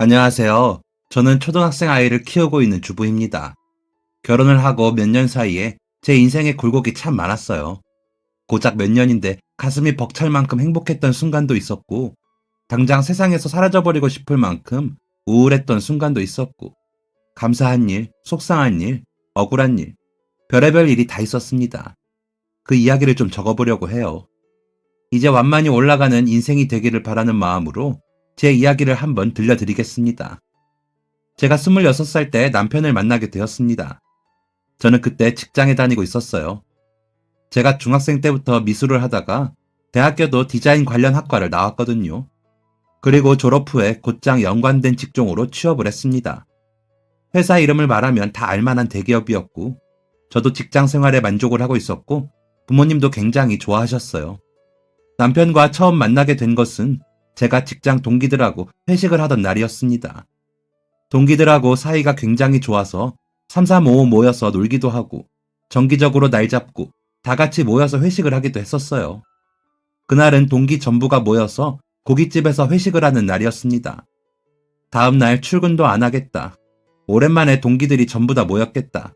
안녕하세요. 저는 초등학생 아이를 키우고 있는 주부입니다. 결혼을 하고 몇 년 사이에 제 인생의 굴곡이 참 많았어요. 고작 몇 년인데 가슴이 벅찰 만큼 행복했던 순간도 있었고, 당장 세상에서 사라져버리고 싶을 만큼 우울했던 순간도 있었고, 감사한 일, 속상한 일, 억울한 일, 별의별 일이 다 있었습니다. 그 이야기를 좀 적어보려고 해요. 이제 완만히 올라가는 인생이 되기를 바라는 마음으로 제 이야기를 한번 들려드리겠습니다. 제가 26살 때 남편을 만나게 되었습니다. 저는 그때 직장에 다니고 있었어요. 제가 중학생 때부터 미술을 하다가 대학교도 디자인 관련 학과를 나왔거든요. 그리고 졸업 후에 곧장 연관된 직종으로 취업을 했습니다. 회사 이름을 말하면 다 알만한 대기업이었고, 저도 직장 생활에 만족을 하고 있었고, 부모님도 굉장히 좋아하셨어요. 남편과 처음 만나게 된 것은 제가 직장 동기들하고 회식을 하던 날이었습니다. 동기들하고 사이가 굉장히 좋아서 3, 4, 5 모여서 놀기도 하고 정기적으로 날 잡고 다 같이 모여서 회식을 하기도 했었어요. 그날은 동기 전부가 모여서 고깃집에서 회식을 하는 날이었습니다. 다음 날 출근도 안 하겠다. 오랜만에 동기들이 전부 다 모였겠다.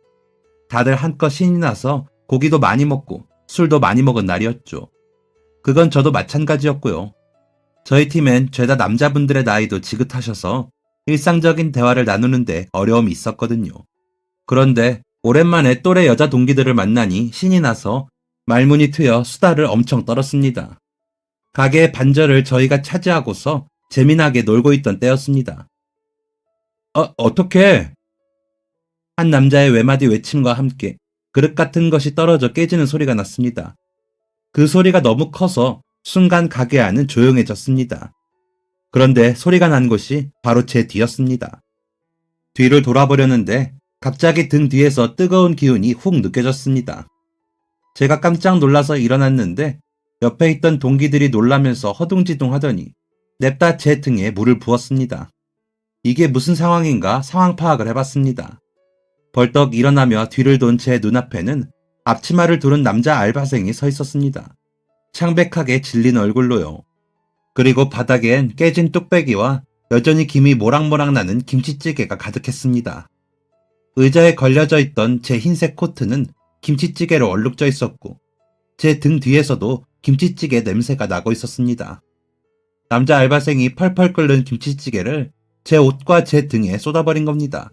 다들 한껏 신이 나서 고기도 많이 먹고 술도 많이 먹은 날이었죠. 그건 저도 마찬가지였고요. 저희 팀엔 죄다 남자분들의 나이도 지긋하셔서 일상적인 대화를 나누는데 어려움이 있었거든요. 그런데 오랜만에 또래 여자 동기들을 만나니 신이 나서 말문이 트여 수다를 엄청 떨었습니다. 가게의 반절을 저희가 차지하고서 재미나게 놀고 있던 때였습니다. 어떡해? 한 남자의 외마디 외침과 함께 그릇 같은 것이 떨어져 깨지는 소리가 났습니다. 그 소리가 너무 커서 순간 가게 안은 조용해졌습니다. 그런데 소리가 난 곳이 바로 제 뒤였습니다. 뒤를 돌아보려는데 갑자기 등 뒤에서 뜨거운 기운이 훅 느껴졌습니다. 제가 깜짝 놀라서 일어났는데 옆에 있던 동기들이 놀라면서 허둥지둥 하더니 냅다 제 등에 물을 부었습니다. 이게 무슨 상황인가 상황 파악을 해봤습니다. 벌떡 일어나며 뒤를 돈 제 눈앞에는 앞치마를 두른 남자 알바생이 서 있었습니다. 창백하게 질린 얼굴로요. 그리고 바닥엔 깨진 뚝배기와 여전히 김이 모락모락 나는 김치찌개가 가득했습니다. 의자에 걸려져 있던 제 흰색 코트는 김치찌개로 얼룩져 있었고, 제 등 뒤에서도 김치찌개 냄새가 나고 있었습니다. 남자 알바생이 펄펄 끓는 김치찌개를 제 옷과 제 등에 쏟아버린 겁니다.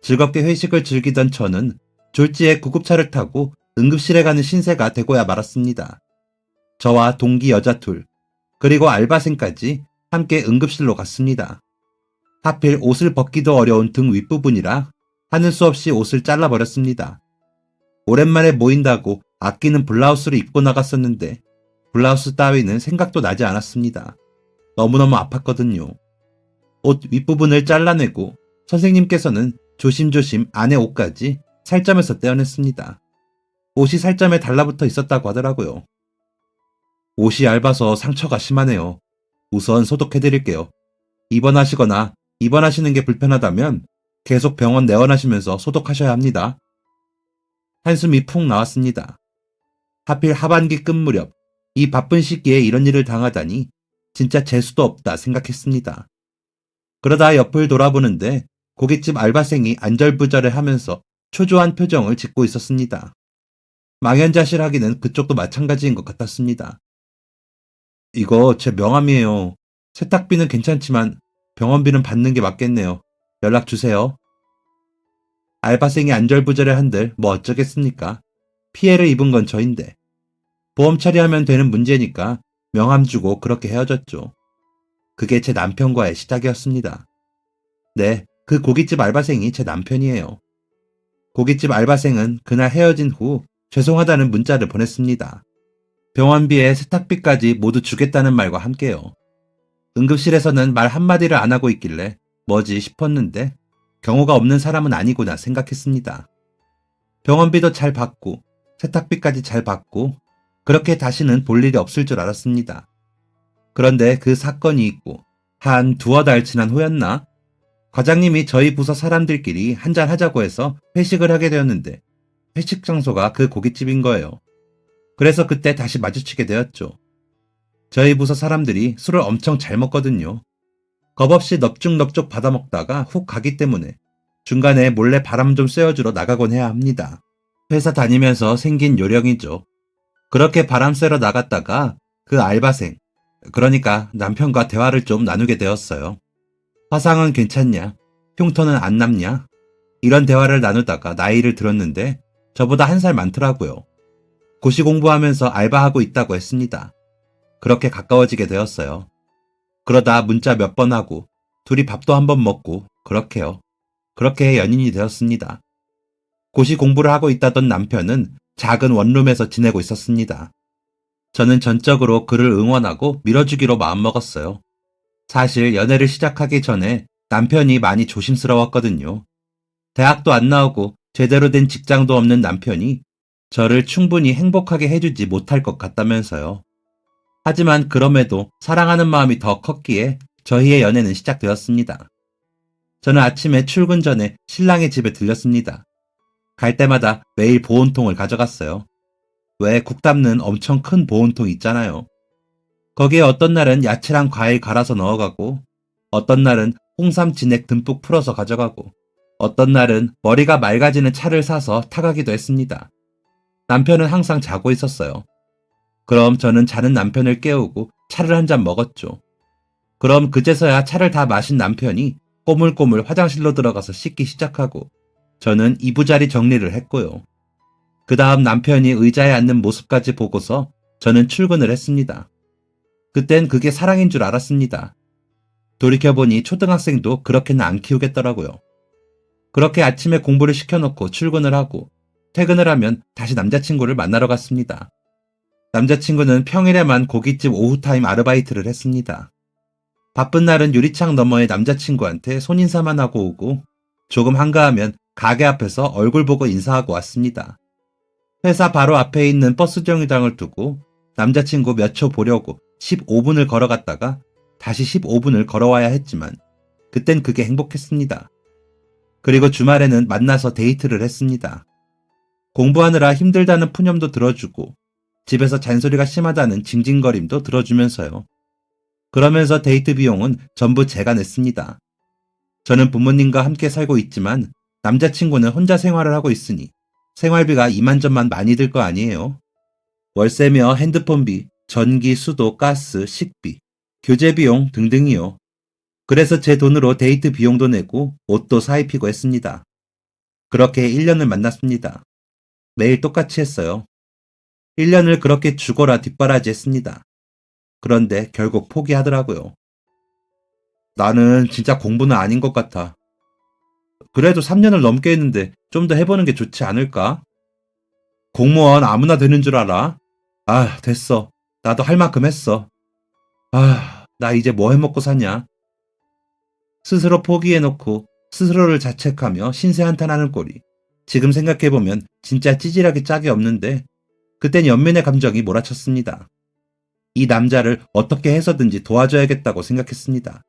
즐겁게 회식을 즐기던 저는 졸지에 구급차를 타고 응급실에 가는 신세가 되고야 말았습니다. 저와 동기 여자 둘, 그리고 알바생까지 함께 응급실로 갔습니다. 하필 옷을 벗기도 어려운 등 윗부분이라 하는 수 없이 옷을 잘라버렸습니다. 오랜만에 모인다고 아끼는 블라우스를 입고 나갔었는데 블라우스 따위는 생각도 나지 않았습니다. 너무너무 아팠거든요. 옷 윗부분을 잘라내고 선생님께서는 조심조심 안에 옷까지 살점에서 떼어냈습니다. 옷이 살점에 달라붙어 있었다고 하더라고요. 옷이 얇아서 상처가 심하네요. 우선 소독해드릴게요. 입원하시거나 입원하시는 게 불편하다면 계속 병원 내원하시면서 소독하셔야 합니다. 한숨이 푹 나왔습니다. 하필 하반기 끝 무렵 이 바쁜 시기에 이런 일을 당하다니 진짜 재수도 없다 생각했습니다. 그러다 옆을 돌아보는데 고깃집 알바생이 안절부절해 하면서 초조한 표정을 짓고 있었습니다. 망연자실하기는 그쪽도 마찬가지인 것 같았습니다. 이거 제 명함이에요. 세탁비는 괜찮지만 병원비는 받는 게 맞겠네요. 연락 주세요. 알바생이 안절부절해 한들 뭐 어쩌겠습니까? 피해를 입은 건 저인데. 보험 처리하면 되는 문제니까 명함 주고 그렇게 헤어졌죠. 그게 제 남편과의 시작이었습니다. 네, 그 고깃집 알바생이 제 남편이에요. 고깃집 알바생은 그날 헤어진 후 죄송하다는 문자를 보냈습니다. 병원비에 세탁비까지 모두 주겠다는 말과 함께요. 응급실에서는 말 한마디를 안 하고 있길래 뭐지 싶었는데 경우가 없는 사람은 아니구나 생각했습니다. 병원비도 잘 받고 세탁비까지 잘 받고 그렇게 다시는 볼 일이 없을 줄 알았습니다. 그런데 그 사건이 있고 한 두어 달 지난 후였나? 과장님이 저희 부서 사람들끼리 한잔 하자고 해서 회식을 하게 되었는데 회식 장소가 그 고깃집인 거예요. 그래서 그때 다시 마주치게 되었죠. 저희 부서 사람들이 술을 엄청 잘 먹거든요. 겁없이 넙죽넙죽 받아먹다가 훅 가기 때문에 중간에 몰래 바람 좀 쐬어주러 나가곤 해야 합니다. 회사 다니면서 생긴 요령이죠. 그렇게 바람 쐬러 나갔다가 그 알바생, 그러니까 남편과 대화를 좀 나누게 되었어요. 화상은 괜찮냐? 흉터는 안 남냐? 이런 대화를 나누다가 나이를 들었는데 저보다 한 살 많더라고요. 고시 공부하면서 알바하고 있다고 했습니다. 그렇게 가까워지게 되었어요. 그러다 문자 몇 번 하고 둘이 밥도 한 번 먹고 그렇게요. 그렇게 연인이 되었습니다. 고시 공부를 하고 있다던 남편은 작은 원룸에서 지내고 있었습니다. 저는 전적으로 그를 응원하고 밀어주기로 마음먹었어요. 사실 연애를 시작하기 전에 남편이 많이 조심스러웠거든요. 대학도 안 나오고 제대로 된 직장도 없는 남편이 저를 충분히 행복하게 해주지 못할 것 같다면서요. 하지만 그럼에도 사랑하는 마음이 더 컸기에 저희의 연애는 시작되었습니다. 저는 아침에 출근 전에 신랑의 집에 들렸습니다. 갈 때마다 매일 보온통을 가져갔어요. 왜 국 담는 엄청 큰 보온통 있잖아요. 거기에 어떤 날은 야채랑 과일 갈아서 넣어가고, 어떤 날은 홍삼 진액 듬뿍 풀어서 가져가고, 어떤 날은 머리가 맑아지는 차를 사서 타가기도 했습니다. 남편은 항상 자고 있었어요. 그럼 저는 자는 남편을 깨우고 차를 한 잔 먹었죠. 그럼 그제서야 차를 다 마신 남편이 꼬물꼬물 화장실로 들어가서 씻기 시작하고 저는 이부자리 정리를 했고요. 그 다음 남편이 의자에 앉는 모습까지 보고서 저는 출근을 했습니다. 그땐 그게 사랑인 줄 알았습니다. 돌이켜보니 초등학생도 그렇게는 안 키우겠더라고요. 그렇게 아침에 공부를 시켜놓고 출근을 하고 퇴근을 하면 다시 남자친구를 만나러 갔습니다. 남자친구는 평일에만 고깃집 오후타임 아르바이트를 했습니다. 바쁜 날은 유리창 너머의 남자친구한테 손인사만 하고 오고 조금 한가하면 가게 앞에서 얼굴 보고 인사하고 왔습니다. 회사 바로 앞에 있는 버스 정류장을 두고 남자친구 몇 초 보려고 15분을 걸어갔다가 다시 15분을 걸어와야 했지만 그땐 그게 행복했습니다. 그리고 주말에는 만나서 데이트를 했습니다. 공부하느라 힘들다는 푸념도 들어주고 집에서 잔소리가 심하다는 징징거림도 들어주면서요. 그러면서 데이트 비용은 전부 제가 냈습니다. 저는 부모님과 함께 살고 있지만 남자친구는 혼자 생활을 하고 있으니 생활비가 이만저만 많이 들 거 아니에요. 월세며 핸드폰비, 전기, 수도, 가스, 식비, 교재 비용 등등이요. 그래서 제 돈으로 데이트 비용도 내고 옷도 사입히고 했습니다. 그렇게 1년을 만났습니다. 매일 똑같이 했어요. 1년을 그렇게 죽어라 뒷바라지 했습니다. 그런데 결국 포기하더라고요. 나는 진짜 공부는 아닌 것 같아. 그래도 3년을 넘게 했는데 좀 더 해보는 게 좋지 않을까? 공무원 아무나 되는 줄 알아? 아, 됐어. 나도 할 만큼 했어. 아, 나 이제 뭐 해먹고 사냐? 스스로 포기해놓고 스스로를 자책하며 신세한탄하는 꼴이 지금 생각해보면 진짜 찌질하게 짝이 없는데 그땐 연민의 감정이 몰아쳤습니다. 이 남자를 어떻게 해서든지 도와줘야겠다고 생각했습니다.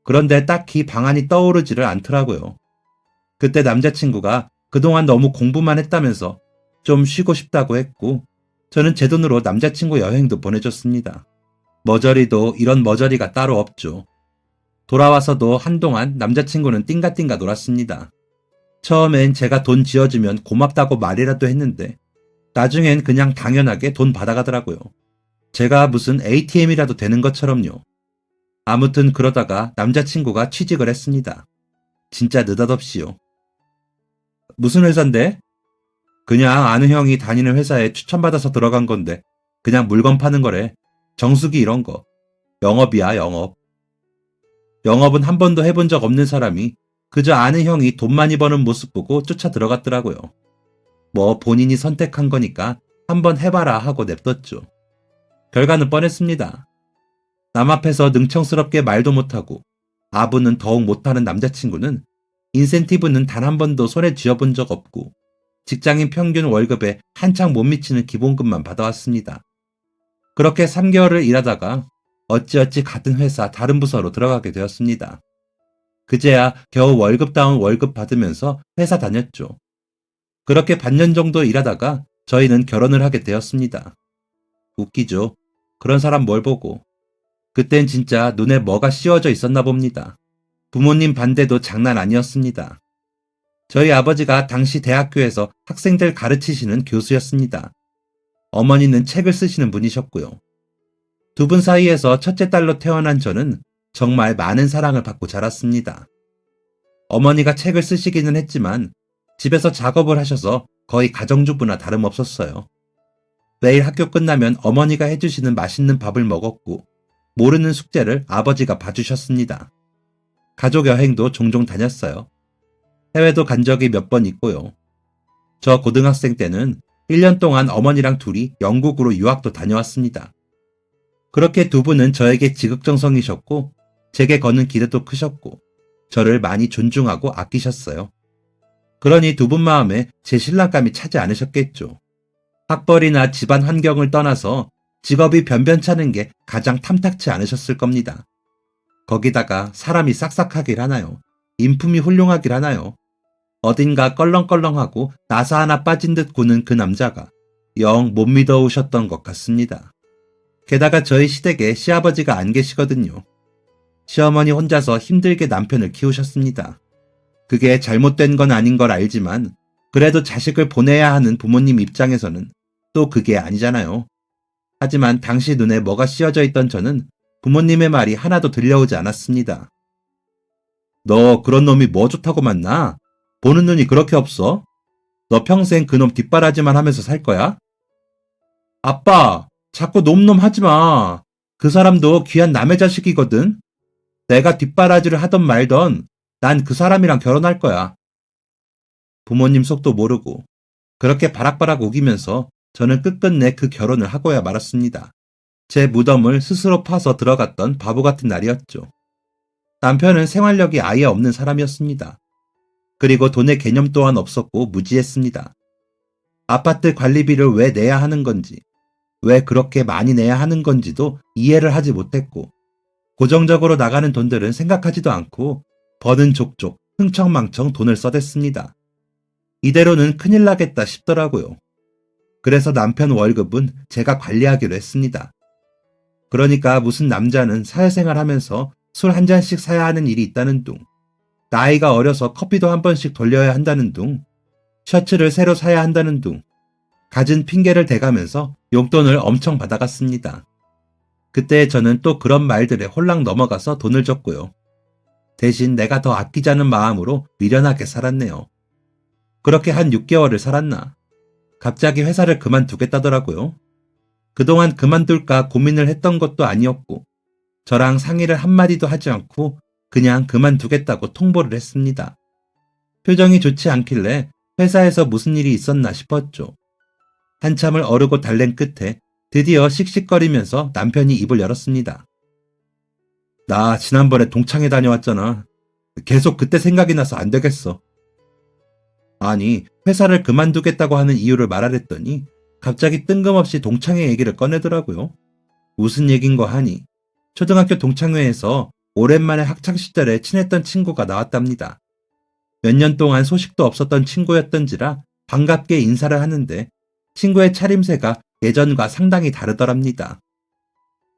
그런데 딱히 방안이 떠오르지를 않더라고요. 그때 남자친구가 그동안 너무 공부만 했다면서 좀 쉬고 싶다고 했고 저는 제 돈으로 남자친구 여행도 보내줬습니다. 머저리도 이런 머저리가 따로 없죠. 돌아와서도 한동안 남자친구는 띵가띵가 놀았습니다. 처음엔 제가 돈 지어주면 고맙다고 말이라도 했는데 나중엔 그냥 당연하게 돈 받아가더라고요. 제가 무슨 ATM이라도 되는 것처럼요. 아무튼 그러다가 남자친구가 취직을 했습니다. 진짜 느닷없이요. 무슨 회사인데? 그냥 아는 형이 다니는 회사에 추천받아서 들어간 건데 그냥 물건 파는 거래. 정수기 이런 거. 영업이야, 영업. 영업은 한 번도 해본 적 없는 사람이 그저 아는 형이 돈 많이 버는 모습 보고 쫓아 들어갔더라고요. 뭐 본인이 선택한 거니까 한번 해봐라 하고 냅뒀죠. 결과는 뻔했습니다. 남 앞에서 능청스럽게 말도 못하고 아부는 더욱 못하는 남자친구는 인센티브는 단 한 번도 손에 쥐어본 적 없고 직장인 평균 월급에 한창 못 미치는 기본급만 받아왔습니다. 그렇게 3개월을 일하다가 어찌어찌 같은 회사 다른 부서로 들어가게 되었습니다. 그제야 겨우 월급다운 월급 받으면서 회사 다녔죠. 그렇게 반년 정도 일하다가 저희는 결혼을 하게 되었습니다. 웃기죠. 그런 사람 뭘 보고. 그땐 진짜 눈에 뭐가 씌워져 있었나 봅니다. 부모님 반대도 장난 아니었습니다. 저희 아버지가 당시 대학교에서 학생들 가르치시는 교수였습니다. 어머니는 책을 쓰시는 분이셨고요. 두 분 사이에서 첫째 딸로 태어난 저는 정말 많은 사랑을 받고 자랐습니다. 어머니가 책을 쓰시기는 했지만 집에서 작업을 하셔서 거의 가정주부나 다름없었어요. 매일 학교 끝나면 어머니가 해주시는 맛있는 밥을 먹었고 모르는 숙제를 아버지가 봐주셨습니다. 가족 여행도 종종 다녔어요. 해외도 간 적이 몇 번 있고요. 저 고등학생 때는 1년 동안 어머니랑 둘이 영국으로 유학도 다녀왔습니다. 그렇게 두 분은 저에게 지극정성이셨고 제게 거는 기대도 크셨고 저를 많이 존중하고 아끼셨어요. 그러니 두 분 마음에 제 신랑감이 차지 않으셨겠죠. 학벌이나 집안 환경을 떠나서 직업이 변변찮은 게 가장 탐탁치 않으셨을 겁니다. 거기다가 사람이 싹싹하길 하나요? 인품이 훌륭하길 하나요? 어딘가 껄렁껄렁하고 나사 하나 빠진 듯 구는 그 남자가 영 못 믿어오셨던 것 같습니다. 게다가 저희 시댁에 시아버지가 안 계시거든요. 시어머니 혼자서 힘들게 남편을 키우셨습니다. 그게 잘못된 건 아닌 걸 알지만 그래도 자식을 보내야 하는 부모님 입장에서는 또 그게 아니잖아요. 하지만 당시 눈에 뭐가 씌어져 있던 저는 부모님의 말이 하나도 들려오지 않았습니다. 너 그런 놈이 뭐 좋다고 만나? 보는 눈이 그렇게 없어? 너 평생 그놈 뒷바라지만 하면서 살 거야? 아빠, 자꾸 놈놈 하지 마. 그 사람도 귀한 남의 자식이거든. 내가 뒷바라지를 하던 말던 난 그 사람이랑 결혼할 거야. 부모님 속도 모르고 그렇게 바락바락 우기면서 저는 끝끝내 그 결혼을 하고야 말았습니다. 제 무덤을 스스로 파서 들어갔던 바보 같은 날이었죠. 남편은 생활력이 아예 없는 사람이었습니다. 그리고 돈의 개념 또한 없었고 무지했습니다. 아파트 관리비를 왜 내야 하는 건지, 왜 그렇게 많이 내야 하는 건지도 이해를 하지 못했고, 고정적으로 나가는 돈들은 생각하지도 않고 버는 족족 흥청망청 돈을 써댔습니다. 이대로는 큰일 나겠다 싶더라고요. 그래서 남편 월급은 제가 관리하기로 했습니다. 그러니까 무슨 남자는 사회생활 하면서 술 한 잔씩 사야 하는 일이 있다는 둥, 나이가 어려서 커피도 한 번씩 돌려야 한다는 둥, 셔츠를 새로 사야 한다는 둥, 갖은 핑계를 대가면서 용돈을 엄청 받아갔습니다. 그때 저는 또 그런 말들에 홀랑 넘어가서 돈을 줬고요. 대신 내가 더 아끼자는 마음으로 미련하게 살았네요. 그렇게 한 6개월을 살았나. 갑자기 회사를 그만두겠다더라고요. 그동안 그만둘까 고민을 했던 것도 아니었고 저랑 상의를 한마디도 하지 않고 그냥 그만두겠다고 통보를 했습니다. 표정이 좋지 않길래 회사에서 무슨 일이 있었나 싶었죠. 한참을 어르고 달랜 끝에 드디어 씩씩거리면서 남편이 입을 열었습니다. 나 지난번에 동창회 다녀왔잖아. 계속 그때 생각이 나서 안 되겠어. 아니, 회사를 그만두겠다고 하는 이유를 말하랬더니 갑자기 뜬금없이 동창회 얘기를 꺼내더라고요. 무슨 얘긴 거 하니 초등학교 동창회에서 오랜만에 학창시절에 친했던 친구가 나왔답니다. 몇 년 동안 소식도 없었던 친구였던지라 반갑게 인사를 하는데 친구의 차림새가 예전과 상당히 다르더랍니다.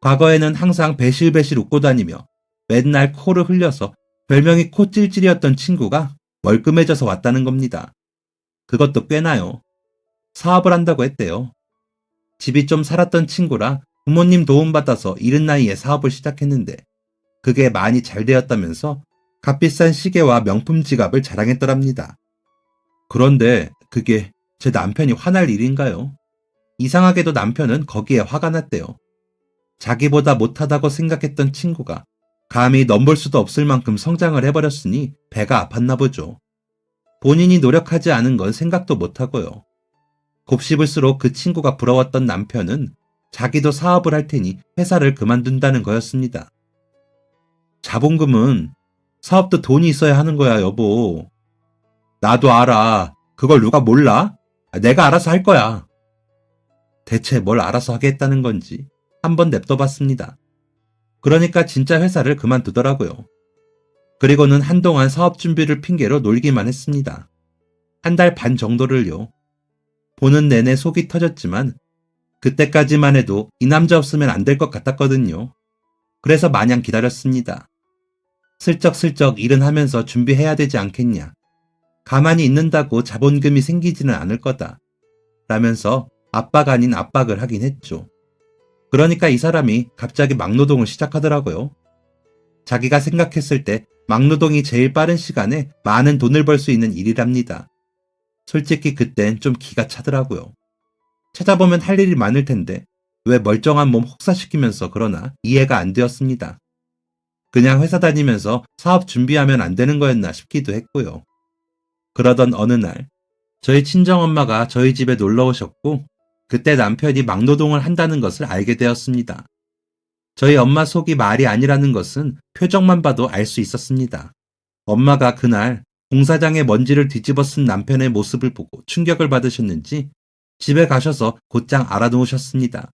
과거에는 항상 배실배실 웃고 다니며 맨날 코를 흘려서 별명이 코찔찔이었던 친구가 멀끔해져서 왔다는 겁니다. 그것도 꽤나요. 사업을 한다고 했대요. 집이 좀 살았던 친구라 부모님 도움받아서 이른 나이에 사업을 시작했는데 그게 많이 잘 되었다면서 값비싼 시계와 명품 지갑을 자랑했더랍니다. 그런데 그게 제 남편이 화날 일인가요? 이상하게도 남편은 거기에 화가 났대요. 자기보다 못하다고 생각했던 친구가 감히 넘볼 수도 없을 만큼 성장을 해버렸으니 배가 아팠나 보죠. 본인이 노력하지 않은 건 생각도 못하고요. 곱씹을수록 그 친구가 부러웠던 남편은 자기도 사업을 할 테니 회사를 그만둔다는 거였습니다. 자본금은 사업도 돈이 있어야 하는 거야, 여보. 나도 알아. 그걸 누가 몰라? 내가 알아서 할 거야. 대체 뭘 알아서 하겠다는 건지 한번 냅둬봤습니다. 그러니까 진짜 회사를 그만두더라고요. 그리고는 한동안 사업 준비를 핑계로 놀기만 했습니다. 한 달 반 정도를요. 보는 내내 속이 터졌지만 그때까지만 해도 이 남자 없으면 안 될 것 같았거든요. 그래서 마냥 기다렸습니다. 슬쩍슬쩍 일은 하면서 준비해야 되지 않겠냐. 가만히 있는다고 자본금이 생기지는 않을 거다. 라면서 압박 아닌 압박을 하긴 했죠. 그러니까 이 사람이 갑자기 막노동을 시작하더라고요. 자기가 생각했을 때 막노동이 제일 빠른 시간에 많은 돈을 벌 수 있는 일이랍니다. 솔직히 그땐 좀 기가 차더라고요. 찾아보면 할 일이 많을 텐데 왜 멀쩡한 몸 혹사시키면서 그러나 이해가 안 되었습니다. 그냥 회사 다니면서 사업 준비하면 안 되는 거였나 싶기도 했고요. 그러던 어느 날 저희 친정엄마가 저희 집에 놀러 오셨고 그때 남편이 막노동을 한다는 것을 알게 되었습니다. 저희 엄마 속이 말이 아니라는 것은 표정만 봐도 알 수 있었습니다. 엄마가 그날 공사장에 먼지를 뒤집어 쓴 남편의 모습을 보고 충격을 받으셨는지 집에 가셔서 곧장 알아놓으셨습니다.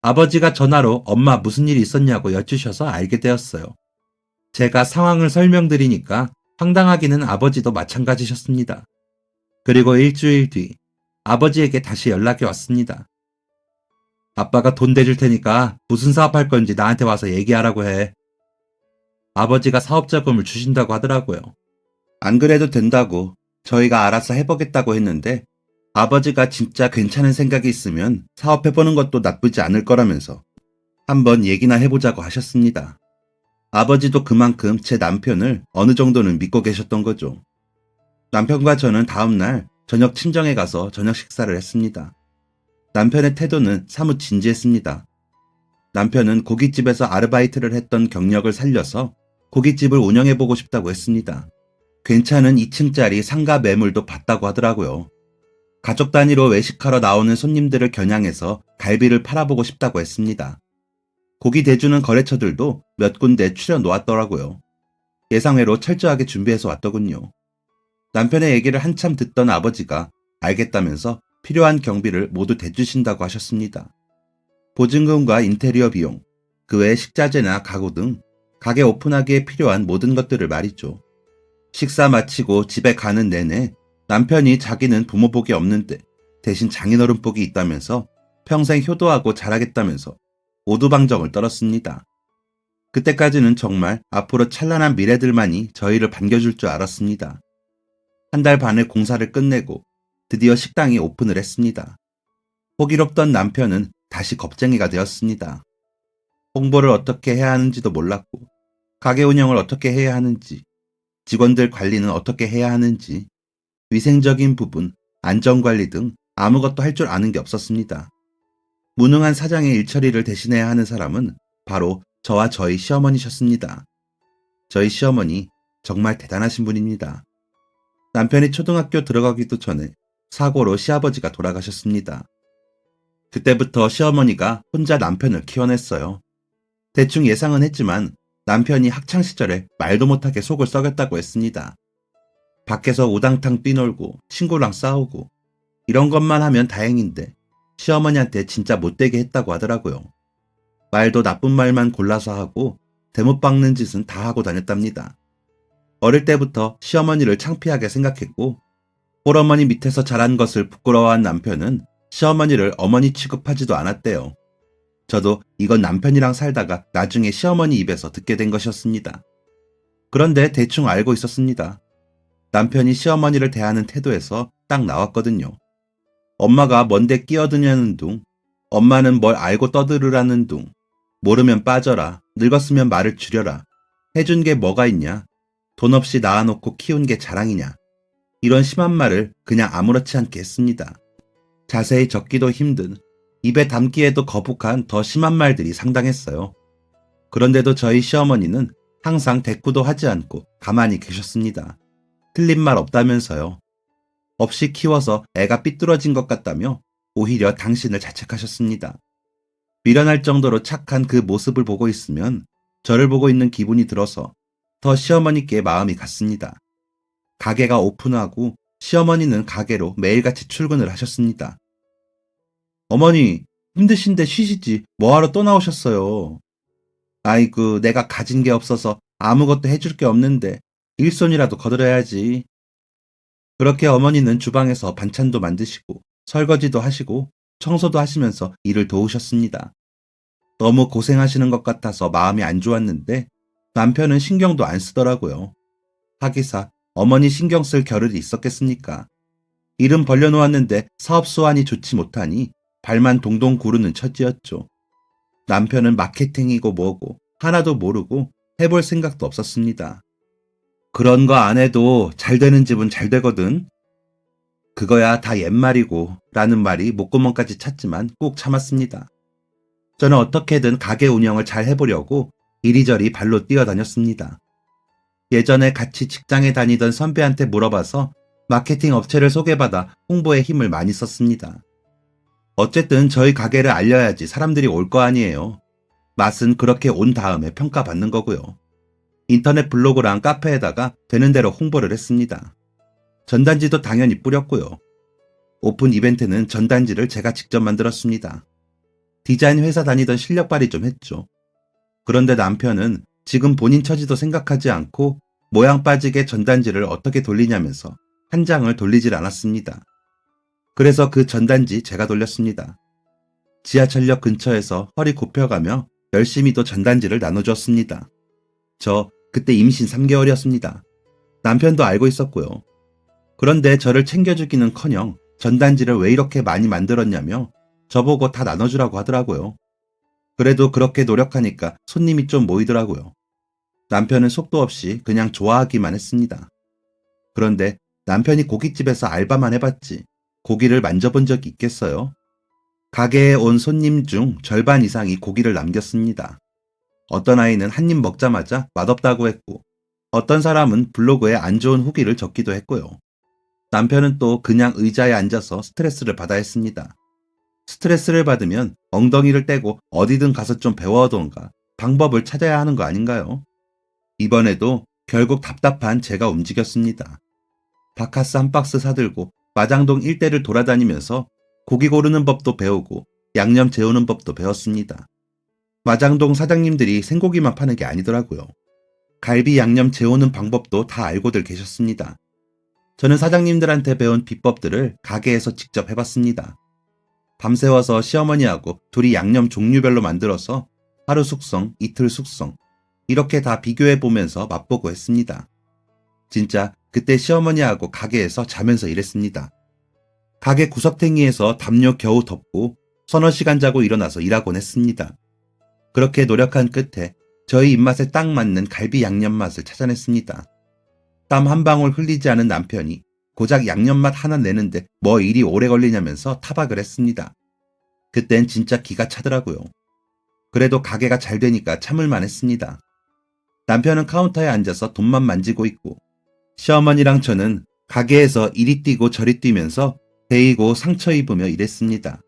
아버지가 전화로 엄마 무슨 일 있었냐고 여쭈셔서 알게 되었어요. 제가 상황을 설명드리니까 황당하기는 아버지도 마찬가지셨습니다. 그리고 일주일 뒤 아버지에게 다시 연락이 왔습니다. 아빠가 돈 대줄 테니까 무슨 사업할 건지 나한테 와서 얘기하라고 해. 아버지가 사업자금을 주신다고 하더라고요. 안 그래도 된다고 저희가 알아서 해보겠다고 했는데 아버지가 진짜 괜찮은 생각이 있으면 사업해보는 것도 나쁘지 않을 거라면서 한번 얘기나 해보자고 하셨습니다. 아버지도 그만큼 제 남편을 어느 정도는 믿고 계셨던 거죠. 남편과 저는 다음날 저녁 친정에 가서 저녁 식사를 했습니다. 남편의 태도는 사뭇 진지했습니다. 남편은 고깃집에서 아르바이트를 했던 경력을 살려서 고깃집을 운영해보고 싶다고 했습니다. 괜찮은 2층짜리 상가 매물도 봤다고 하더라고요. 가족 단위로 외식하러 나오는 손님들을 겨냥해서 갈비를 팔아보고 싶다고 했습니다. 고기 대주는 거래처들도 몇 군데 추려 놓았더라고요. 예상외로 철저하게 준비해서 왔더군요. 남편의 얘기를 한참 듣던 아버지가 알겠다면서 필요한 경비를 모두 대주신다고 하셨습니다. 보증금과 인테리어 비용, 그 외 식자재나 가구 등 가게 오픈하기에 필요한 모든 것들을 말이죠. 식사 마치고 집에 가는 내내 남편이 자기는 부모복이 없는데 대신 장인어른 복이 있다면서 평생 효도하고 잘하겠다면서 오두방정을 떨었습니다. 그때까지는 정말 앞으로 찬란한 미래들만이 저희를 반겨줄 줄 알았습니다. 한 달 반의 공사를 끝내고 드디어 식당이 오픈을 했습니다. 호기롭던 남편은 다시 겁쟁이가 되었습니다. 홍보를 어떻게 해야 하는지도 몰랐고 가게 운영을 어떻게 해야 하는지 직원들 관리는 어떻게 해야 하는지 위생적인 부분, 안전관리 등 아무것도 할 줄 아는 게 없었습니다. 무능한 사장의 일처리를 대신해야 하는 사람은 바로 저와 저희 시어머니셨습니다. 저희 시어머니 정말 대단하신 분입니다. 남편이 초등학교 들어가기도 전에 사고로 시아버지가 돌아가셨습니다. 그때부터 시어머니가 혼자 남편을 키워냈어요. 대충 예상은 했지만 남편이 학창시절에 말도 못하게 속을 썩였다고 했습니다. 밖에서 우당탕 뛰놀고 친구랑 싸우고 이런 것만 하면 다행인데 시어머니한테 진짜 못되게 했다고 하더라고요. 말도 나쁜 말만 골라서 하고 대못 박는 짓은 다 하고 다녔답니다. 어릴 때부터 시어머니를 창피하게 생각했고 홀어머니 밑에서 자란 것을 부끄러워한 남편은 시어머니를 어머니 취급하지도 않았대요. 저도 이건 남편이랑 살다가 나중에 시어머니 입에서 듣게 된 것이었습니다. 그런데 대충 알고 있었습니다. 남편이 시어머니를 대하는 태도에서 딱 나왔거든요. 엄마가 뭔데 끼어드냐는 둥, 엄마는 뭘 알고 떠들으라는 둥, 모르면 빠져라, 늙었으면 말을 줄여라, 해준 게 뭐가 있냐, 돈 없이 낳아놓고 키운 게 자랑이냐, 이런 심한 말을 그냥 아무렇지 않게 했습니다. 자세히 적기도 힘든, 입에 담기에도 거북한 더 심한 말들이 상당했어요. 그런데도 저희 시어머니는 항상 대꾸도 하지 않고 가만히 계셨습니다. 틀린 말 없다면서요. 없이 키워서 애가 삐뚤어진 것 같다며 오히려 당신을 자책하셨습니다. 미련할 정도로 착한 그 모습을 보고 있으면 저를 보고 있는 기분이 들어서 더 시어머니께 마음이 갔습니다. 가게가 오픈하고 시어머니는 가게로 매일같이 출근을 하셨습니다. 어머니, 힘드신데 쉬시지 뭐하러 또 나오셨어요. 아이고, 내가 가진 게 없어서 아무것도 해줄 게 없는데 일손이라도 거들어야지. 그렇게 어머니는 주방에서 반찬도 만드시고 설거지도 하시고 청소도 하시면서 일을 도우셨습니다. 너무 고생하시는 것 같아서 마음이 안 좋았는데 남편은 신경도 안 쓰더라고요. 하기사 어머니 신경 쓸 겨를이 있었겠습니까? 일은 벌려놓았는데 사업 수완이 좋지 못하니 발만 동동 구르는 처지였죠. 남편은 마케팅이고 뭐고 하나도 모르고 해볼 생각도 없었습니다. 그런 거 안 해도 잘 되는 집은 잘 되거든. 그거야 다 옛말이고 라는 말이 목구멍까지 찼지만 꾹 참았습니다. 저는 어떻게든 가게 운영을 잘 해보려고 이리저리 발로 뛰어다녔습니다. 예전에 같이 직장에 다니던 선배한테 물어봐서 마케팅 업체를 소개받아 홍보에 힘을 많이 썼습니다. 어쨌든 저희 가게를 알려야지 사람들이 올 거 아니에요. 맛은 그렇게 온 다음에 평가받는 거고요. 인터넷 블로그랑 카페에다가 되는 대로 홍보를 했습니다. 전단지도 당연히 뿌렸고요. 오픈 이벤트는 전단지를 제가 직접 만들었습니다. 디자인 회사 다니던 실력 발휘 좀 했죠. 그런데 남편은 지금 본인 처지도 생각하지 않고 모양 빠지게 전단지를 어떻게 돌리냐면서 한 장을 돌리질 않았습니다. 그래서 그 전단지 제가 돌렸습니다. 지하철역 근처에서 허리 굽혀가며 열심히도 전단지를 나눠주었습니다. 저 그때 임신 3개월이었습니다. 남편도 알고 있었고요. 그런데 저를 챙겨주기는커녕 전단지를 왜 이렇게 많이 만들었냐며 저보고 다 나눠주라고 하더라고요. 그래도 그렇게 노력하니까 손님이 좀 모이더라고요. 남편은 속도 없이 그냥 좋아하기만 했습니다. 그런데 남편이 고깃집에서 알바만 해봤지 고기를 만져본 적이 있겠어요? 가게에 온 손님 중 절반 이상이 고기를 남겼습니다. 어떤 아이는 한 입 먹자마자 맛없다고 했고 어떤 사람은 블로그에 안 좋은 후기를 적기도 했고요. 남편은 또 그냥 의자에 앉아서 스트레스를 받아 했습니다. 스트레스를 받으면 엉덩이를 떼고 어디든 가서 좀 배워오던가 방법을 찾아야 하는 거 아닌가요? 이번에도 결국 답답한 제가 움직였습니다. 바카스 한 박스 사들고 마장동 일대를 돌아다니면서 고기 고르는 법도 배우고 양념 재우는 법도 배웠습니다. 마장동 사장님들이 생고기만 파는 게 아니더라고요. 갈비 양념 재우는 방법도 다 알고들 계셨습니다. 저는 사장님들한테 배운 비법들을 가게에서 직접 해봤습니다. 밤새워서 시어머니하고 둘이 양념 종류별로 만들어서 하루 숙성, 이틀 숙성 이렇게 다 비교해보면서 맛보고 했습니다. 진짜 그때 시어머니하고 가게에서 자면서 일했습니다. 가게 구석탱이에서 담요 겨우 덮고 서너 시간 자고 일어나서 일하곤 했습니다. 그렇게 노력한 끝에 저희 입맛에 딱 맞는 갈비 양념 맛을 찾아냈습니다. 땀 한 방울 흘리지 않은 남편이 고작 양념 맛 하나 내는데 뭐 일이 오래 걸리냐면서 타박을 했습니다. 그땐 진짜 기가 차더라고요. 그래도 가게가 잘 되니까 참을만 했습니다. 남편은 카운터에 앉아서 돈만 만지고 있고 시어머니랑 저는 가게에서 이리 뛰고 저리 뛰면서 데이고 상처 입으며 일했습니다.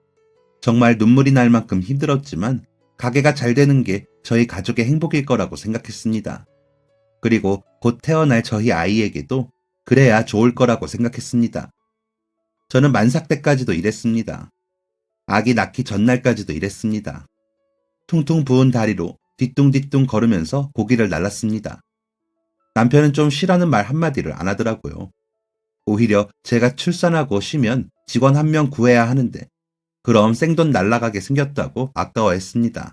정말 눈물이 날 만큼 힘들었지만 가게가 잘 되는 게 저희 가족의 행복일 거라고 생각했습니다. 그리고 곧 태어날 저희 아이에게도 그래야 좋을 거라고 생각했습니다. 저는 만삭 때까지도 일했습니다. 아기 낳기 전날까지도 일했습니다. 퉁퉁 부은 다리로 뒤뚱뒤뚱 걸으면서 고기를 날랐습니다. 남편은 좀 쉬라는 말 한마디를 안 하더라고요. 오히려 제가 출산하고 쉬면 직원 한 명 구해야 하는데 그럼 생돈 날라가게 생겼다고 아까워했습니다.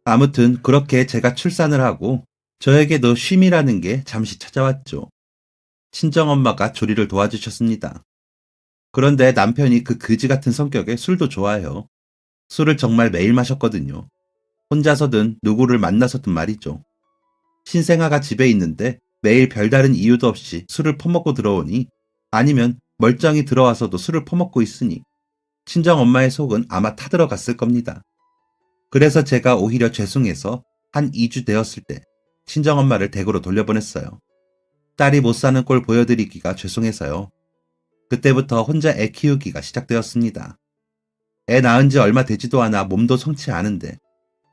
아무튼 그렇게 제가 출산을 하고 저에게도 쉼이라는 게 잠시 찾아왔죠. 친정엄마가 조리를 도와주셨습니다. 그런데 남편이 그 그지 같은 성격에 술도 좋아해요. 술을 정말 매일 마셨거든요. 혼자서든 누구를 만나서든 말이죠. 신생아가 집에 있는데 매일 별다른 이유도 없이 술을 퍼먹고 들어오니 아니면 멀쩡히 들어와서도 술을 퍼먹고 있으니 친정엄마의 속은 아마 타들어갔을 겁니다. 그래서 제가 오히려 죄송해서 한 2주 되었을 때 친정엄마를 댁으로 돌려보냈어요. 딸이 못 사는 꼴 보여드리기가 죄송해서요. 그때부터 혼자 애 키우기가 시작되었습니다. 애 낳은 지 얼마 되지도 않아 몸도 성치 않은데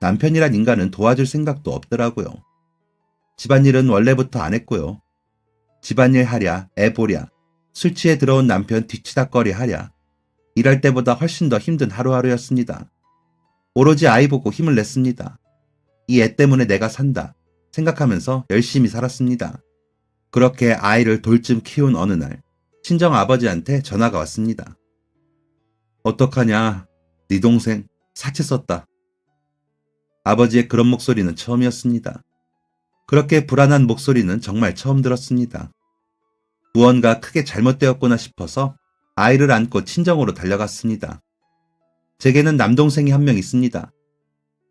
남편이란 인간은 도와줄 생각도 없더라고요. 집안일은 원래부터 안 했고요. 집안일 하랴, 애 보랴, 술 취해 들어온 남편 뒤치다꺼리 하랴, 일할 때보다 훨씬 더 힘든 하루하루였습니다. 오로지 아이 보고 힘을 냈습니다. 이 애 때문에 내가 산다 생각하면서 열심히 살았습니다. 그렇게 아이를 돌쯤 키운 어느 날 친정 아버지한테 전화가 왔습니다. 어떡하냐, 네 동생 사채 썼다. 아버지의 그런 목소리는 처음이었습니다. 그렇게 불안한 목소리는 정말 처음 들었습니다. 무언가 크게 잘못되었구나 싶어서 아이를 안고 친정으로 달려갔습니다. 제게는 남동생이 한 명 있습니다.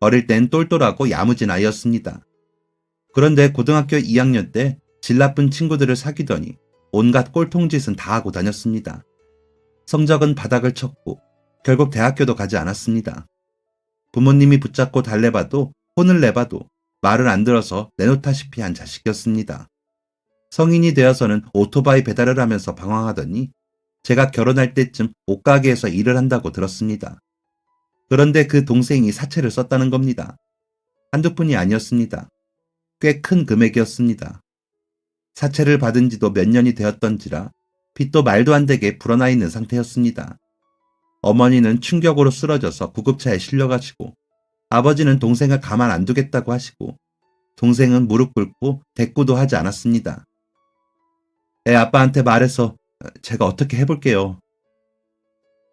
어릴 땐 똘똘하고 야무진 아이였습니다. 그런데 고등학교 2학년 때 질 나쁜 친구들을 사귀더니 온갖 꼴통짓은 다 하고 다녔습니다. 성적은 바닥을 쳤고 결국 대학교도 가지 않았습니다. 부모님이 붙잡고 달래봐도 혼을 내봐도 말을 안 들어서 내놓다시피 한 자식이었습니다. 성인이 되어서는 오토바이 배달을 하면서 방황하더니 제가 결혼할 때쯤 옷가게에서 일을 한다고 들었습니다. 그런데 그 동생이 사채를 썼다는 겁니다. 한두 푼이 아니었습니다. 꽤 큰 금액이었습니다. 사채를 받은 지도 몇 년이 되었던지라 빚도 말도 안 되게 불어나 있는 상태였습니다. 어머니는 충격으로 쓰러져서 구급차에 실려가시고 아버지는 동생을 가만 안 두겠다고 하시고 동생은 무릎 꿇고 대꾸도 하지 않았습니다. 아빠한테 말해서 제가 어떻게 해볼게요.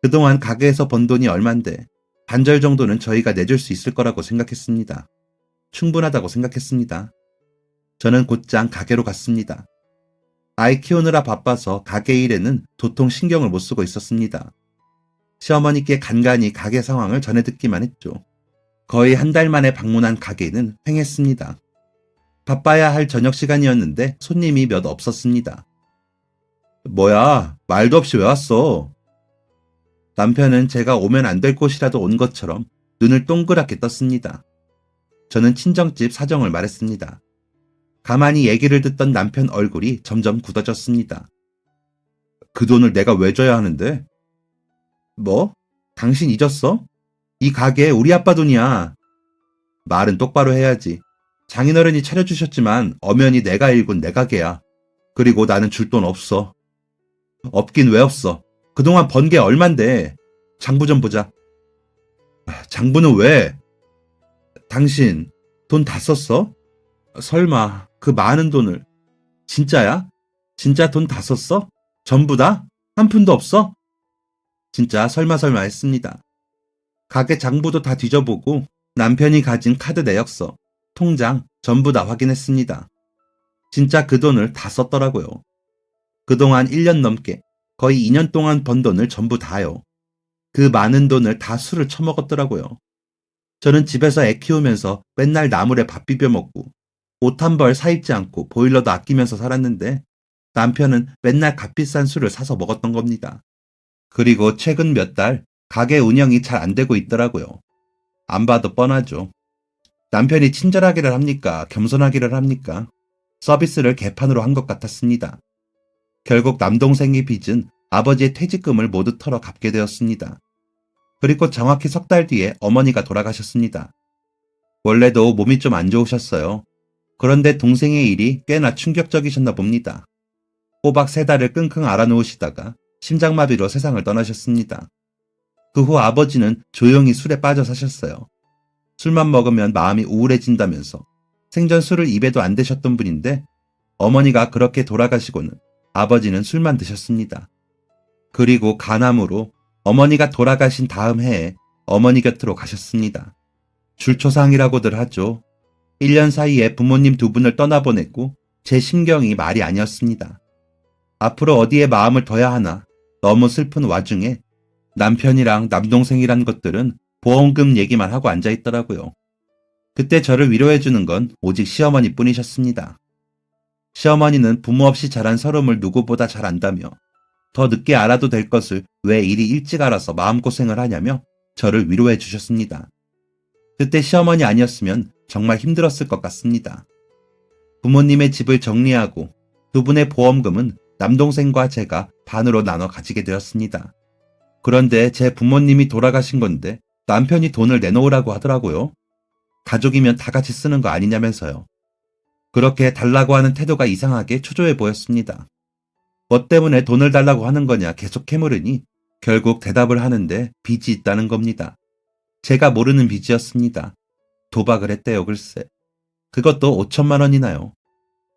그동안 가게에서 번 돈이 얼만데 반절 정도는 저희가 내줄 수 있을 거라고 생각했습니다. 충분하다고 생각했습니다. 저는 곧장 가게로 갔습니다. 아이 키우느라 바빠서 가게 일에는 도통 신경을 못 쓰고 있었습니다. 시어머니께 간간히 가게 상황을 전해 듣기만 했죠. 거의 한 달 만에 방문한 가게는 횡했습니다. 바빠야 할 저녁 시간이었는데 손님이 몇 없었습니다. 뭐야, 말도 없이 왜 왔어? 남편은 제가 오면 안 될 곳이라도 온 것처럼 눈을 동그랗게 떴습니다. 저는 친정집 사정을 말했습니다. 가만히 얘기를 듣던 남편 얼굴이 점점 굳어졌습니다. 그 돈을 내가 왜 줘야 하는데? 뭐? 당신 잊었어? 이 가게 우리 아빠 돈이야. 말은 똑바로 해야지. 장인어른이 차려주셨지만 엄연히 내가 일군 내 가게야. 그리고 나는 줄 돈 없어. 없긴 왜 없어? 그동안 번 게 얼만데. 장부 좀 보자. 장부는 왜? 당신 돈 다 썼어? 설마 그 많은 돈을. 진짜야? 진짜 돈 다 썼어? 전부 다? 한 푼도 없어? 진짜 설마 했습니다. 가게 장부도 다 뒤져보고 남편이 가진 카드 내역서, 통장 전부 다 확인했습니다. 진짜 그 돈을 다 썼더라고요. 그동안 1년 넘게 거의 2년 동안 번 돈을 전부 다요. 그 많은 돈을 다 술을 처먹었더라고요. 저는 집에서 애 키우면서 맨날 나물에 밥 비벼 먹고 옷 한 벌 사입지 않고 보일러도 아끼면서 살았는데 남편은 맨날 값비싼 술을 사서 먹었던 겁니다. 그리고 최근 몇 달 가게 운영이 잘 안 되고 있더라고요. 안 봐도 뻔하죠. 남편이 친절하기를 합니까? 겸손하기를 합니까? 서비스를 개판으로 한 것 같았습니다. 결국 남동생이 빚은 아버지의 퇴직금을 모두 털어 갚게 되었습니다. 그리고 정확히 석 달 뒤에 어머니가 돌아가셨습니다. 원래도 몸이 좀 안 좋으셨어요. 그런데 동생의 일이 꽤나 충격적이셨나 봅니다. 꼬박 3달을 끙끙 앓아놓으시다가 심장마비로 세상을 떠나셨습니다. 그 후 아버지는 조용히 술에 빠져 사셨어요. 술만 먹으면 마음이 우울해진다면서 생전 술을 입에도 안 대셨던 분인데 어머니가 그렇게 돌아가시고는 아버지는 술만 드셨습니다. 그리고 간암으로 어머니가 돌아가신 다음 해에 어머니 곁으로 가셨습니다. 줄초상이라고들 하죠. 1년 사이에 부모님 2분을 떠나보냈고 제 심경이 말이 아니었습니다. 앞으로 어디에 마음을 둬야 하나 너무 슬픈 와중에 남편이랑 남동생이란 것들은 보험금 얘기만 하고 앉아있더라고요. 그때 저를 위로해주는 건 오직 시어머니뿐이셨습니다. 시어머니는 부모 없이 자란 서름을 누구보다 잘 안다며 더 늦게 알아도 될 것을 왜 이리 일찍 알아서 마음고생을 하냐며 저를 위로해 주셨습니다. 그때 시어머니 아니었으면 정말 힘들었을 것 같습니다. 부모님의 집을 정리하고 2분의 보험금은 남동생과 제가 반으로 나눠 가지게 되었습니다. 그런데 제 부모님이 돌아가신 건데 남편이 돈을 내놓으라고 하더라고요. 가족이면 다 같이 쓰는 거 아니냐면서요. 그렇게 달라고 하는 태도가 이상하게 초조해 보였습니다. 뭐 때문에 돈을 달라고 하는 거냐 계속 캐물으니 결국 대답을 하는데 빚이 있다는 겁니다. 제가 모르는 빚이었습니다. 도박을 했대요, 글쎄. 그것도 5천만 원이나요.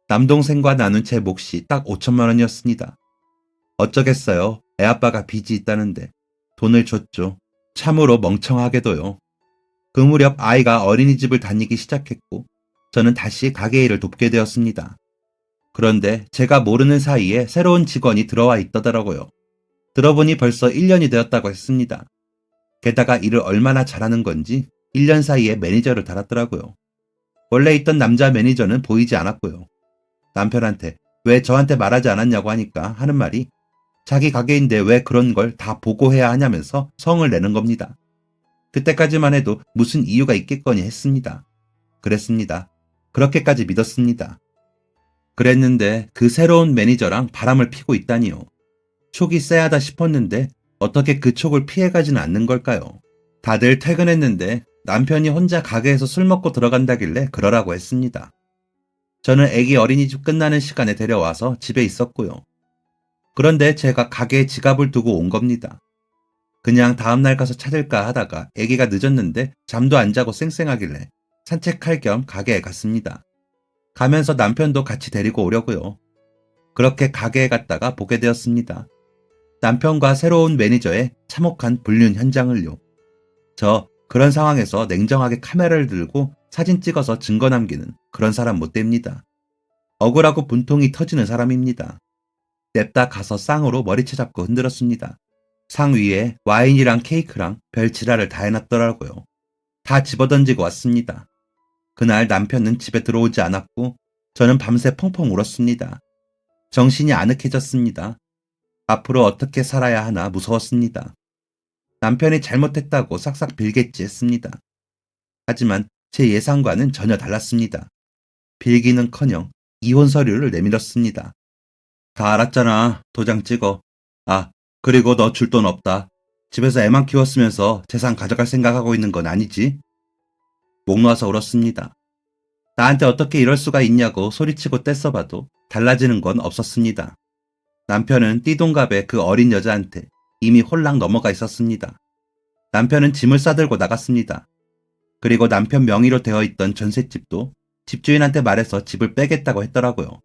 남동생과 나눈 제 몫이 딱 5천만 원이었습니다. 어쩌겠어요. 애아빠가 빚이 있다는데 돈을 줬죠. 참으로 멍청하게도요. 그 무렵 아이가 어린이집을 다니기 시작했고 저는 다시 가게 일을 돕게 되었습니다. 그런데 제가 모르는 사이에 새로운 직원이 들어와 있더라고요. 들어보니 벌써 1년이 되었다고 했습니다. 게다가 일을 얼마나 잘하는 건지 1년 사이에 매니저를 달았더라고요. 원래 있던 남자 매니저는 보이지 않았고요. 남편한테 왜 저한테 말하지 않았냐고 하니까 하는 말이 자기 가게인데 왜 그런 걸 다 보고해야 하냐면서 성을 내는 겁니다. 그때까지만 해도 무슨 이유가 있겠거니 했습니다. 그랬습니다. 그렇게까지 믿었습니다. 그랬는데 그 새로운 매니저랑 바람을 피고 있다니요. 촉이 쎄하다 싶었는데 어떻게 그 촉을 피해가지는 않는 걸까요? 다들 퇴근했는데 남편이 혼자 가게에서 술 먹고 들어간다길래 그러라고 했습니다. 저는 애기 어린이집 끝나는 시간에 데려와서 집에 있었고요. 그런데 제가 가게에 지갑을 두고 온 겁니다. 그냥 다음날 가서 찾을까 하다가 애기가 늦었는데 잠도 안 자고 쌩쌩하길래 산책할 겸 가게에 갔습니다. 가면서 남편도 같이 데리고 오려고요. 그렇게 가게에 갔다가 보게 되었습니다. 남편과 새로운 매니저의 참혹한 불륜 현장을요. 저 그런 상황에서 냉정하게 카메라를 들고 사진 찍어서 증거 남기는 그런 사람 못 됩니다. 억울하고 분통이 터지는 사람입니다. 냅다 가서 쌍으로 머리채 잡고 흔들었습니다. 상 위에 와인이랑 케이크랑 별 지랄을 다 해놨더라고요. 다 집어던지고 왔습니다. 그날 남편은 집에 들어오지 않았고 저는 밤새 펑펑 울었습니다. 정신이 아늑해졌습니다. 앞으로 어떻게 살아야 하나 무서웠습니다. 남편이 잘못했다고 싹싹 빌겠지 했습니다. 하지만 제 예상과는 전혀 달랐습니다. 빌기는커녕 이혼 서류를 내밀었습니다. 다 알았잖아. 도장 찍어. 아, 그리고 너 줄 돈 없다. 집에서 애만 키웠으면서 재산 가져갈 생각하고 있는 건 아니지? 목 놓아서 울었습니다. 나한테 어떻게 이럴 수가 있냐고 소리치고 떼써봐도 달라지는 건 없었습니다. 남편은 띠동갑의 그 어린 여자한테 이미 홀랑 넘어가 있었습니다. 남편은 짐을 싸들고 나갔습니다. 그리고 남편 명의로 되어 있던 전셋집도 집주인한테 말해서 집을 빼겠다고 했더라고요.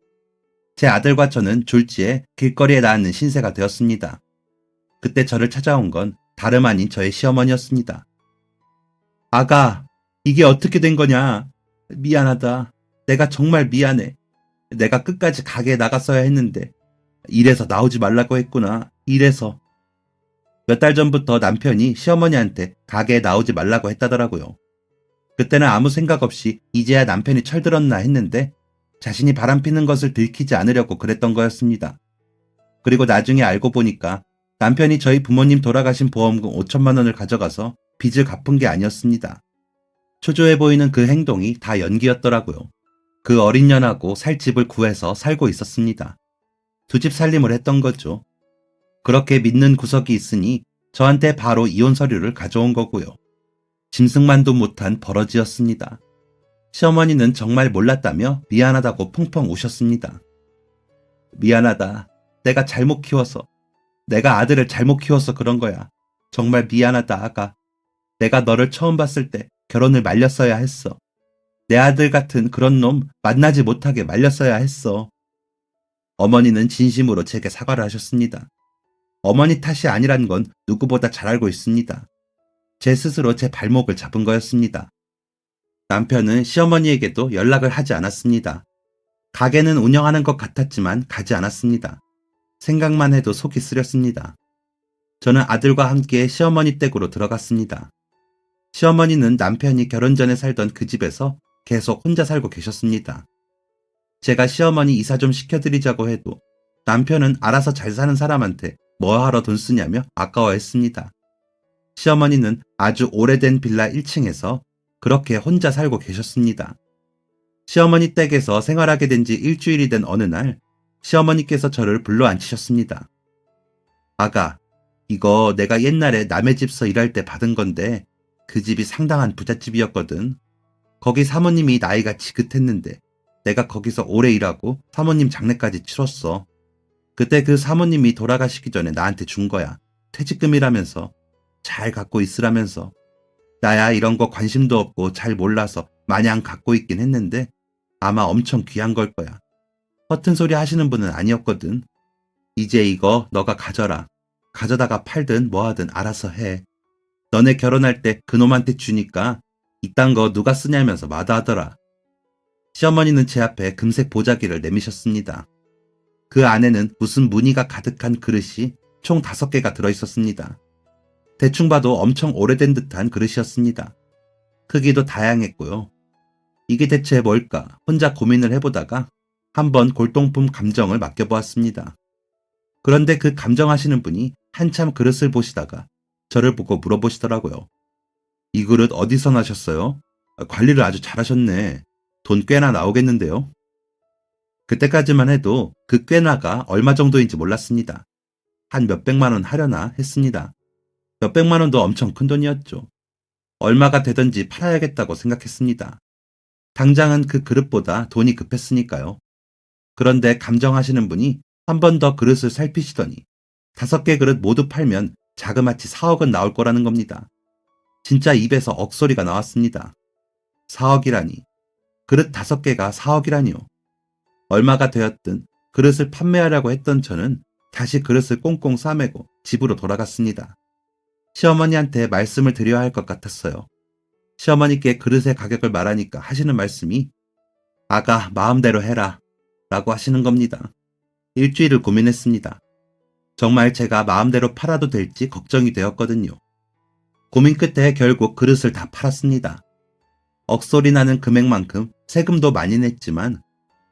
제 아들과 저는 졸지에 길거리에 나앉는 신세가 되었습니다. 그때 저를 찾아온 건 다름 아닌 저의 시어머니였습니다. 아가, 이게 어떻게 된 거냐? 미안하다. 내가 정말 미안해. 내가 끝까지 가게에 나갔어야 했는데 이래서 나오지 말라고 했구나. 이래서. 몇 달 전부터 남편이 시어머니한테 가게에 나오지 말라고 했다더라고요. 그때는 아무 생각 없이 이제야 남편이 철들었나 했는데 자신이 바람피는 것을 들키지 않으려고 그랬던 거였습니다. 그리고 나중에 알고 보니까 남편이 저희 부모님 돌아가신 보험금 5천만 원을 가져가서 빚을 갚은 게 아니었습니다. 초조해 보이는 그 행동이 다 연기였더라고요. 그 어린 년하고 살 집을 구해서 살고 있었습니다. 두 집 살림을 했던 거죠. 그렇게 믿는 구석이 있으니 저한테 바로 이혼 서류를 가져온 거고요. 짐승만도 못한 버러지였습니다. 시어머니는 정말 몰랐다며 미안하다고 펑펑 우셨습니다. 미안하다. 내가 잘못 키워서. 내가 아들을 잘못 키워서 그런 거야. 정말 미안하다, 아가. 내가 너를 처음 봤을 때 결혼을 말렸어야 했어. 내 아들 같은 그런 놈 만나지 못하게 말렸어야 했어. 어머니는 진심으로 제게 사과를 하셨습니다. 어머니 탓이 아니란 건 누구보다 잘 알고 있습니다. 제 스스로 제 발목을 잡은 거였습니다. 남편은 시어머니에게도 연락을 하지 않았습니다. 가게는 운영하는 것 같았지만 가지 않았습니다. 생각만 해도 속이 쓰렸습니다. 저는 아들과 함께 시어머니 댁으로 들어갔습니다. 시어머니는 남편이 결혼 전에 살던 그 집에서 계속 혼자 살고 계셨습니다. 제가 시어머니 이사 좀 시켜드리자고 해도 남편은 알아서 잘 사는 사람한테 뭐하러 돈 쓰냐며 아까워했습니다. 시어머니는 아주 오래된 빌라 1층에서 그렇게 혼자 살고 계셨습니다. 시어머니 댁에서 생활하게 된 지 일주일이 된 어느 날 시어머니께서 저를 불러 앉히셨습니다. 아가, 이거 내가 옛날에 남의 집서 일할 때 받은 건데 그 집이 상당한 부잣집이었거든. 거기 사모님이 나이가 지긋했는데 내가 거기서 오래 일하고 사모님 장례까지 치렀어. 그때 그 사모님이 돌아가시기 전에 나한테 준 거야. 퇴직금이라면서. 잘 갖고 있으라면서. 나야 이런 거 관심도 없고 잘 몰라서 마냥 갖고 있긴 했는데 아마 엄청 귀한 걸 거야. 허튼 소리 하시는 분은 아니었거든. 이제 이거 너가 가져라. 가져다가 팔든 뭐하든 알아서 해. 너네 결혼할 때 그놈한테 주니까 이딴 거 누가 쓰냐면서 마다하더라. 시어머니는 제 앞에 금색 보자기를 내미셨습니다. 그 안에는 무슨 무늬가 가득한 그릇이 총 5개가 들어있었습니다. 대충 봐도 엄청 오래된 듯한 그릇이었습니다. 크기도 다양했고요. 이게 대체 뭘까 혼자 고민을 해보다가 한번 골동품 감정을 맡겨보았습니다. 그런데 그 감정하시는 분이 한참 그릇을 보시다가 저를 보고 물어보시더라고요. 이 그릇 어디서 나셨어요? 관리를 아주 잘하셨네. 돈 꽤나 나오겠는데요? 그때까지만 해도 그 꽤나가 얼마 정도인지 몰랐습니다. 한 몇백만 원 하려나 했습니다. 몇백만 원도 엄청 큰 돈이었죠. 얼마가 되든지 팔아야겠다고 생각했습니다. 당장은 그 그릇보다 돈이 급했으니까요. 그런데 감정하시는 분이 한 번 더 그릇을 살피시더니 5개 그릇 모두 팔면 자그마치 4억은 나올 거라는 겁니다. 진짜 입에서 억소리가 나왔습니다. 4억이라니. 그릇 5개가 4억이라니요. 얼마가 되었든 그릇을 판매하려고 했던 저는 다시 그릇을 꽁꽁 싸매고 집으로 돌아갔습니다. 시어머니한테 말씀을 드려야 할 것 같았어요. 시어머니께 그릇의 가격을 말하니까 하시는 말씀이 아가 마음대로 해라 라고 하시는 겁니다. 일주일을 고민했습니다. 정말 제가 마음대로 팔아도 될지 걱정이 되었거든요. 고민 끝에 결국 그릇을 다 팔았습니다. 억소리 나는 금액만큼 세금도 많이 냈지만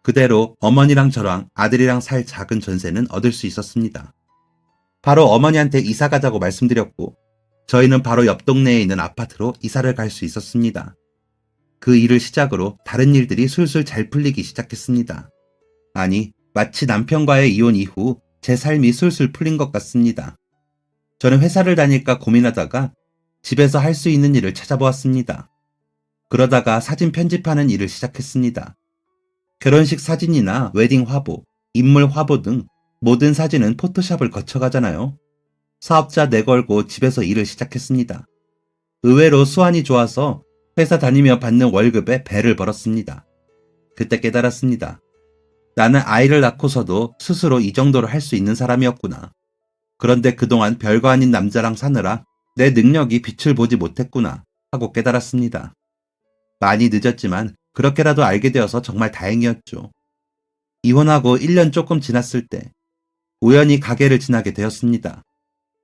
그대로 어머니랑 저랑 아들이랑 살 작은 전세는 얻을 수 있었습니다. 바로 어머니한테 이사 가자고 말씀드렸고 저희는 바로 옆 동네에 있는 아파트로 이사를 갈 수 있었습니다. 그 일을 시작으로 다른 일들이 술술 잘 풀리기 시작했습니다. 아니, 마치 남편과의 이혼 이후 제 삶이 술술 풀린 것 같습니다. 저는 회사를 다닐까 고민하다가 집에서 할 수 있는 일을 찾아보았습니다. 그러다가 사진 편집하는 일을 시작했습니다. 결혼식 사진이나 웨딩 화보, 인물 화보 등 모든 사진은 포토샵을 거쳐가잖아요. 사업자 내걸고 집에서 일을 시작했습니다. 의외로 수완이 좋아서 회사 다니며 받는 월급에 배를 벌었습니다. 그때 깨달았습니다. 나는 아이를 낳고서도 스스로 이 정도를 할 수 있는 사람이었구나. 그런데 그동안 별거 아닌 남자랑 사느라 내 능력이 빛을 보지 못했구나 하고 깨달았습니다. 많이 늦었지만 그렇게라도 알게 되어서 정말 다행이었죠. 이혼하고 1년 조금 지났을 때 우연히 가게를 지나게 되었습니다.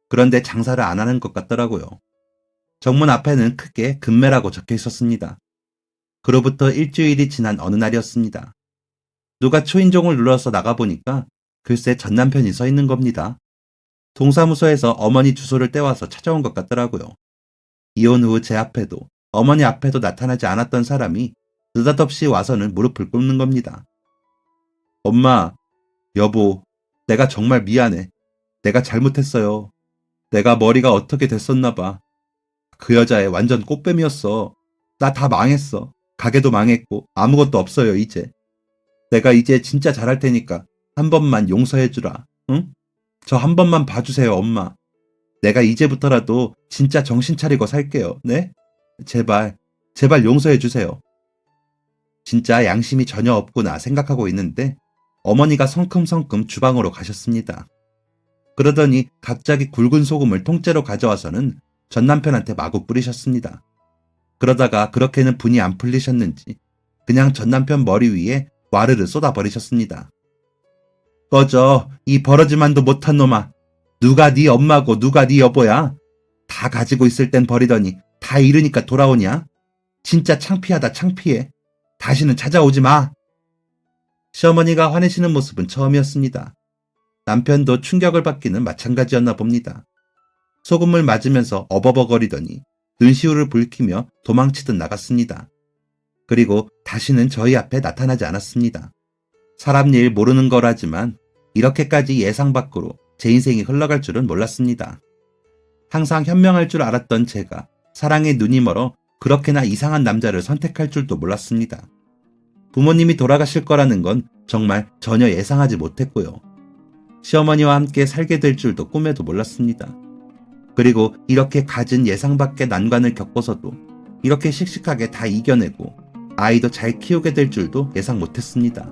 그런데 장사를 안 하는 것 같더라고요. 정문 앞에는 크게 금매라고 적혀 있었습니다. 그로부터 일주일이 지난 어느 날이었습니다. 누가 초인종을 눌러서 나가보니까 글쎄 전 남편이 서 있는 겁니다. 동사무소에서 어머니 주소를 떼와서 찾아온 것 같더라고요. 이혼 후 제 앞에도 어머니 앞에도 나타나지 않았던 사람이 느닷없이 와서는 무릎을 꿇는 겁니다. 엄마, 여보, 내가 정말 미안해. 내가 잘못했어요. 내가 머리가 어떻게 됐었나 봐. 그 여자애 완전 꽃뱀이었어. 나 다 망했어. 가게도 망했고 아무것도 없어요 이제. 내가 이제 진짜 잘할 테니까 한 번만 용서해주라. 응? 저 한 번만 봐주세요 엄마. 내가 이제부터라도 진짜 정신 차리고 살게요. 네? 제발 용서해주세요. 진짜 양심이 전혀 없구나 생각하고 있는데 어머니가 성큼성큼 주방으로 가셨습니다. 그러더니 갑자기 굵은 소금을 통째로 가져와서는 전 남편한테 마구 뿌리셨습니다. 그러다가 그렇게는 분이 안 풀리셨는지 그냥 전 남편 머리 위에 와르르 쏟아버리셨습니다. 꺼져, 이 버러지만도 못한 놈아. 누가 네 엄마고 누가 네 여보야? 다 가지고 있을 땐 버리더니 다 잃으니까 돌아오냐? 진짜 창피하다 창피해. 다시는 찾아오지 마. 시어머니가 화내시는 모습은 처음이었습니다. 남편도 충격을 받기는 마찬가지였나 봅니다. 소금을 맞으면서 어버버거리더니 눈시울을 붉히며 도망치듯 나갔습니다. 그리고 다시는 저희 앞에 나타나지 않았습니다. 사람 일 모르는 거라지만 이렇게까지 예상 밖으로 제 인생이 흘러갈 줄은 몰랐습니다. 항상 현명할 줄 알았던 제가 사랑에 눈이 멀어 그렇게나 이상한 남자를 선택할 줄도 몰랐습니다. 부모님이 돌아가실 거라는 건 정말 전혀 예상하지 못했고요. 시어머니와 함께 살게 될 줄도 꿈에도 몰랐습니다. 그리고 이렇게 갖은 예상 밖의 난관을 겪고서도 이렇게 씩씩하게 다 이겨내고 아이도 잘 키우게 될 줄도 예상 못했습니다.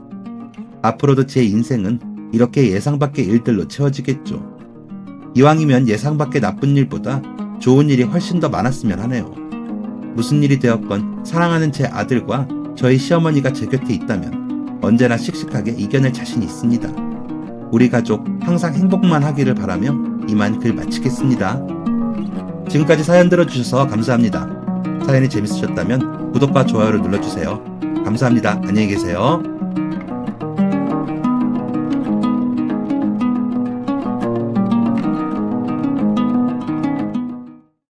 앞으로도 제 인생은 이렇게 예상 밖의 일들로 채워지겠죠. 이왕이면 예상 밖의 나쁜 일보다 좋은 일이 훨씬 더 많았으면 하네요. 무슨 일이 되었건 사랑하는 제 아들과 저희 시어머니가 제 곁에 있다면 언제나 씩씩하게 이겨낼 자신이 있습니다. 우리 가족 항상 행복만 하기를 바라며 이만 글 마치겠습니다. 지금까지 사연 들어주셔서 감사합니다. 사연이 재밌으셨다면 구독과 좋아요를 눌러주세요. 감사합니다. 안녕히 계세요.